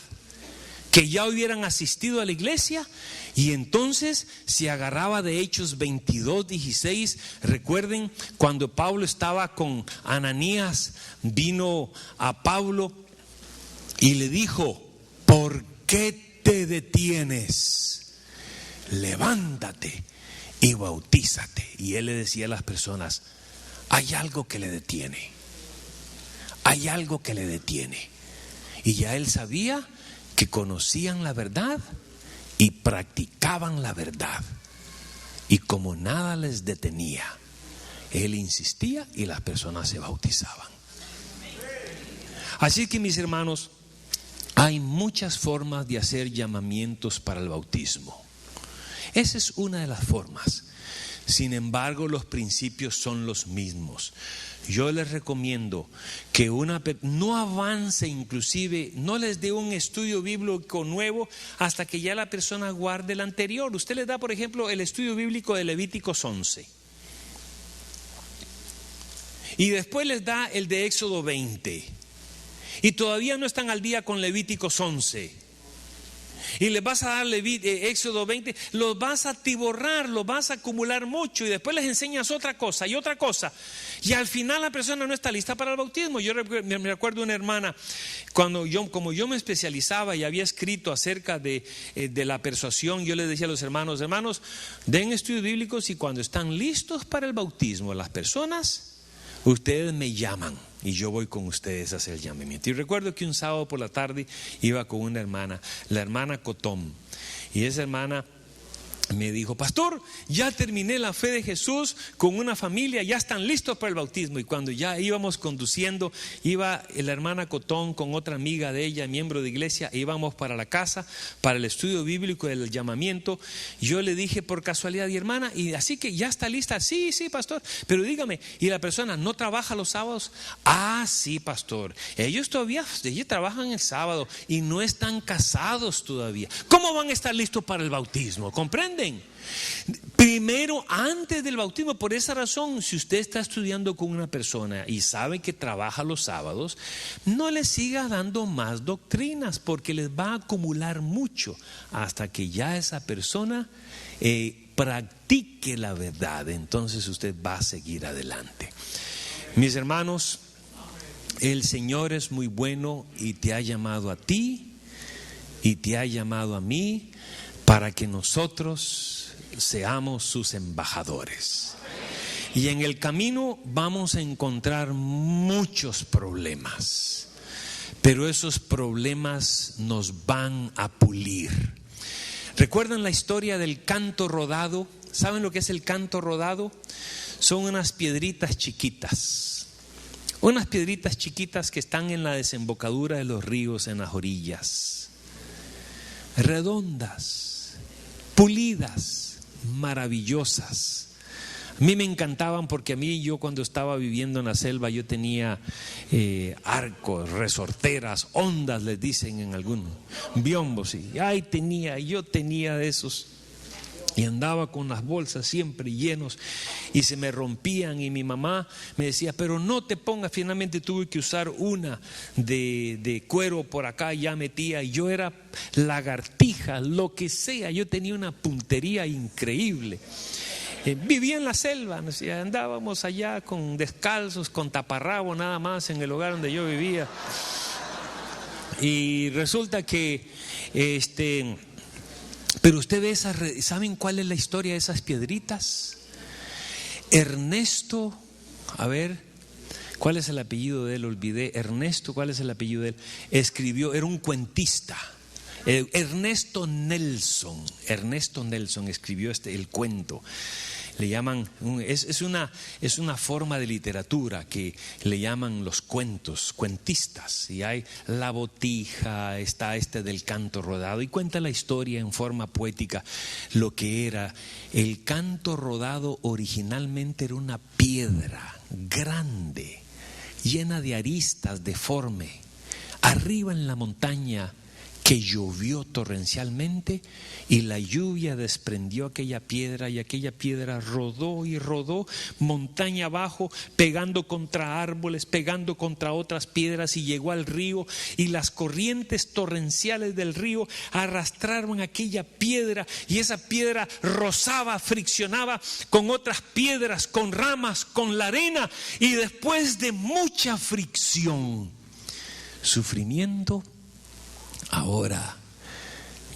que ya hubieran asistido a la iglesia. Y entonces se agarraba de Hechos 22:16. Recuerden cuando Pablo estaba con Ananías, vino a Pablo y le dijo: ¿por qué te detienes? Levántate y bautízate. Y él le decía a las personas: hay algo que le detiene, hay algo que le detiene. Y ya él sabía que conocían la verdad y practicaban la verdad. Y como nada les detenía, él insistía y las personas se bautizaban. Así que, mis hermanos, hay muchas formas de hacer llamamientos para el bautismo. Esa es una de las formas. Sin embargo, los principios son los mismos. Yo les recomiendo que no avance, inclusive no les dé un estudio bíblico nuevo hasta que ya la persona guarde el anterior. Usted les da, por ejemplo, el estudio bíblico de Levíticos 11 y después les da el de Éxodo 20 y todavía no están al día con Levíticos 11 y les vas a dar Éxodo 20, los vas a atiborrar, los vas a acumular mucho, y después les enseñas otra cosa y otra cosa, y al final la persona no está lista para el bautismo. Yo me recuerdo una hermana, como yo me especializaba y había escrito acerca de la persuasión, yo les decía a los hermanos: den estudios bíblicos, y cuando están listos para el bautismo las personas, ustedes me llaman y yo voy con ustedes a hacer el llamamiento. Y recuerdo que un sábado por la tarde iba con una hermana, la hermana Cotón, y esa hermana me dijo: pastor, ya terminé la fe de Jesús con una familia, ya están listos para el bautismo. Y cuando ya íbamos conduciendo, iba la hermana Cotón con otra amiga de ella, miembro de iglesia, e íbamos para la casa, para el estudio bíblico del llamamiento. Yo le dije por casualidad: y hermana, y así que ya está lista. Sí, pastor, pero dígame, ¿y la persona no trabaja los sábados? Ah, sí, pastor, ellos trabajan el sábado y no están casados todavía. ¿Cómo van a estar listos para el bautismo? ¿Comprende? Primero, antes del bautismo. Por esa razón, si usted está estudiando con una persona y sabe que trabaja los sábados, no le siga dando más doctrinas, porque les va a acumular mucho hasta que ya esa persona practique la verdad. Entonces usted va a seguir adelante. Mis hermanos, el Señor es muy bueno y te ha llamado a ti y te ha llamado a mí para que nosotros seamos sus embajadores. Y en el camino vamos a encontrar muchos problemas, pero esos problemas nos van a pulir. ¿Recuerdan la historia del canto rodado? ¿Saben lo que es el canto rodado? Son unas piedritas chiquitas. Unas piedritas chiquitas que están en la desembocadura de los ríos, en las orillas. Redondas, pulidas, maravillosas. A mí me encantaban, porque yo cuando estaba viviendo en la selva, yo tenía arcos, resorteras, ondas les dicen en algunos, biombos, y yo tenía de esos. Y andaba con las bolsas siempre llenos y se me rompían, y mi mamá me decía: pero no te pongas. Finalmente tuve que usar una de cuero por acá, ya metía, y yo era lagartija, lo que sea, yo tenía una puntería increíble. Vivía en la selva, andábamos allá con descalzos, con taparrabo nada más en el lugar donde yo vivía. Y resulta que, pero usted ve ¿saben cuál es la historia de esas piedritas? Ernesto, a ver, ¿cuál es el apellido de él? Olvidé. Ernesto, ¿cuál es el apellido de él? Escribió, era un cuentista. Ernesto Nelson escribió el cuento. Le llaman, es una forma de literatura que le llaman los cuentos, cuentistas. Y hay La Botija, está del canto rodado, y cuenta la historia en forma poética. Lo que era el canto rodado originalmente era una piedra grande, llena de aristas, deforme, arriba en la montaña, que llovió torrencialmente y la lluvia desprendió aquella piedra, y aquella piedra rodó y rodó montaña abajo, pegando contra árboles, pegando contra otras piedras, y llegó al río, y las corrientes torrenciales del río arrastraron aquella piedra, y esa piedra rozaba, friccionaba con otras piedras, con ramas, con la arena, y después de mucha fricción, sufrimiento, ahora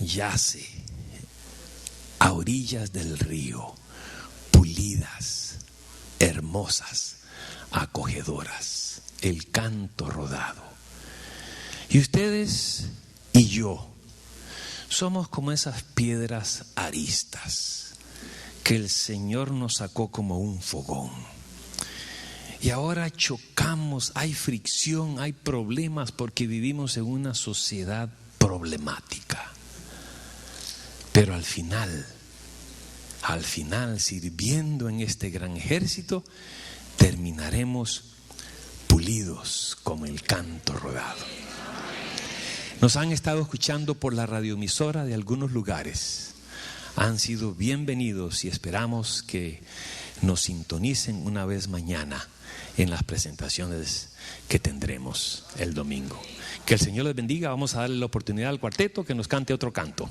yace a orillas del río, pulidas, hermosas, acogedoras, el canto rodado. Y ustedes y yo somos como esas piedras aristas que el Señor nos sacó como un fogón. Y ahora chocamos, hay fricción, hay problemas, porque vivimos en una sociedad problemática. Pero al final, sirviendo en este gran ejército, terminaremos pulidos como el canto rodado. Nos han estado escuchando por la radioemisora de algunos lugares. Han sido bienvenidos y esperamos que nos sintonicen una vez mañana en las presentaciones que tendremos el domingo. Que el Señor les bendiga. Vamos a darle la oportunidad al cuarteto que nos cante otro canto.